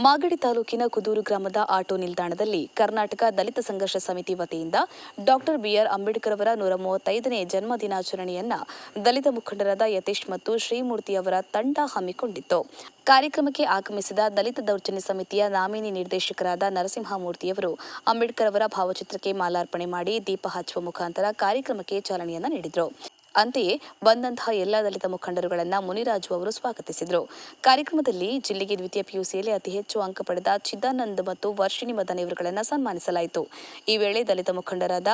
ಮಾಗಡಿ ತಾಲೂಕಿನ ಕುದೂರು ಗ್ರಾಮದ ಆಟೋ ನಿಲ್ದಾಣದಲ್ಲಿ ಕರ್ನಾಟಕ ದಲಿತ ಸಂಘರ್ಷ ಸಮಿತಿ ವತಿಯಿಂದ ಡಾಕ್ಟರ್ ಬಿಆರ್ ಅಂಬೇಡ್ಕರ್ ಅವರ 135ನೇ ಜನ್ಮ ದಿನಾಚರಣೆಯನ್ನ ದಲಿತ ಮುಖಂಡರಾದ ಯತೀಶ್ ಮತ್ತು ಶ್ರೀಮೂರ್ತಿ ಅವರ ತಂಡ ಹಮ್ಮಿಕೊಂಡಿತ್ತು. ಕಾರ್ಯಕ್ರಮಕ್ಕೆ ಆಗಮಿಸಿದ ದಲಿತ ದೌರ್ಜನ್ಯ ಸಮಿತಿಯ ನಾಮಿನಿ ನಿರ್ದೇಶಕರಾದ ನರಸಿಂಹಮೂರ್ತಿಯವರು ಅಂಬೇಡ್ಕರ್ ಅವರ ಭಾವಚಿತ್ರಕ್ಕೆ ಮಾಲಾರ್ಪಣೆ ಮಾಡಿ ದೀಪ ಹಚ್ಚುವ ಮುಖಾಂತರ ಕಾರ್ಯಕ್ರಮಕ್ಕೆ ಚಾಲನೆಯನ್ನ ನೀಡಿದರು. ಅಂತೆಯೇ ಬಂದಂತಹ ಎಲ್ಲ ದಲಿತ ಮುಖಂಡರುಗಳನ್ನು ಮುನಿರಾಜು ಅವರು ಸ್ವಾಗತಿಸಿದರು. ಕಾರ್ಯಕ್ರಮದಲ್ಲಿ ಜಿಲ್ಲೆಗೆ ದ್ವಿತೀಯ ಪಿಯುಸಿಯಲ್ಲಿ ಅತಿ ಹೆಚ್ಚು ಅಂಕ ಪಡೆದ ಚಿದಾನಂದ್ ಮತ್ತು ವರ್ಷಿಣಿ ಮದನ್ ಇವರುಗಳನ್ನು ಸನ್ಮಾನಿಸಲಾಯಿತು. ಈ ವೇಳೆ ದಲಿತ ಮುಖಂಡರಾದ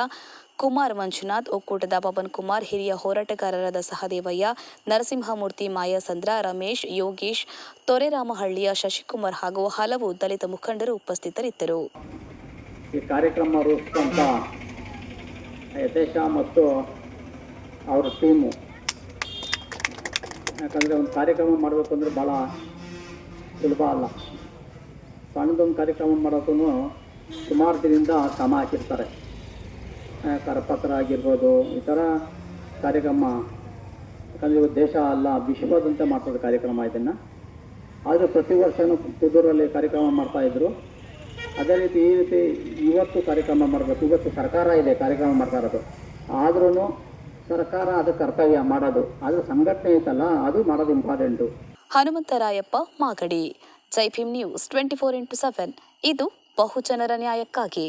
ಕುಮಾರ್ ಮಂಜುನಾಥ್, ಒಕ್ಕೂಟದ ಪವನ್ ಕುಮಾರ್, ಹಿರಿಯ ಹೋರಾಟಗಾರರಾದ ಸಹದೇವಯ್ಯ, ನರಸಿಂಹಮೂರ್ತಿ, ಮಾಯಾಸಂದ್ರ, ರಮೇಶ್, ಯೋಗೀಶ್, ತೊರೆರಾಮಹಳ್ಳಿಯ ಶಶಿಕುಮಾರ್ ಹಾಗೂ ಹಲವು ದಲಿತ ಮುಖಂಡರು ಉಪಸ್ಥಿತರಿದ್ದರು. ಈ ಕಾರ್ಯಕ್ರಮ ರೂಪಿಸಿದಂಥ ಯತೇಶ ಮತ್ತು ಅವರ ಟೀಮು, ಯಾಕಂದರೆ ಒಂದು ಕಾರ್ಯಕ್ರಮ ಮಾಡಬೇಕು ಅಂದರೆ ಭಾಳ ಸುಲಭ ಅಲ್ಲ. ಸಣ್ಣದೊಂದು ಕಾರ್ಯಕ್ರಮ ಮಾಡೋಕ್ಕೂ ಸುಮಾರು ದಿನದಿಂದ ಶ್ರಮ ಹಾಕಿರ್ತಾರೆ. ಕರಪತ್ರ ಆಗಿರ್ಬೋದು, ಈ ಥರ ಕಾರ್ಯಕ್ರಮ. ಯಾಕಂದರೆ ಇವತ್ತು ದೇಶ ಅಲ್ಲ, ವಿಶ್ವದಂತೆ ಮಾಡ್ತದೆ ಕಾರ್ಯಕ್ರಮ ಇದನ್ನು. ಆದರೆ ಪ್ರತಿ ವರ್ಷವೂ ಕುದೂರಲ್ಲಿ ಕಾರ್ಯಕ್ರಮ ಮಾಡ್ತಾಯಿದ್ರು. ಅದೇ ರೀತಿ ಈ ರೀತಿ ಇವತ್ತು ಕಾರ್ಯಕ್ರಮ ಮಾಡಬೇಕು. ಇವತ್ತು ಸರ್ಕಾರ ಇದೆ ಕಾರ್ಯಕ್ರಮ ಮಾಡ್ತಾ ಇರೋದು, ಆದ್ರೂ ಸರ್ಕಾರ ಅದು ಕರ್ತವ್ಯ ಮಾಡೋದು, ಅದು ಸಂಘಟನೆ ಐತಲ್ಲ ಅದು ಮಾಡೋದು ಇಂಪಾರ್ಟೆಂಟು. ಹನುಮಂತರಾಯಪ್ಪ, ಮಾಗಡಿ, ಜೈ ಭೀಮ್ ನ್ಯೂಸ್ 24x7. ಇದು ಬಹುಜನರ ನ್ಯಾಯಕ್ಕಾಗಿ.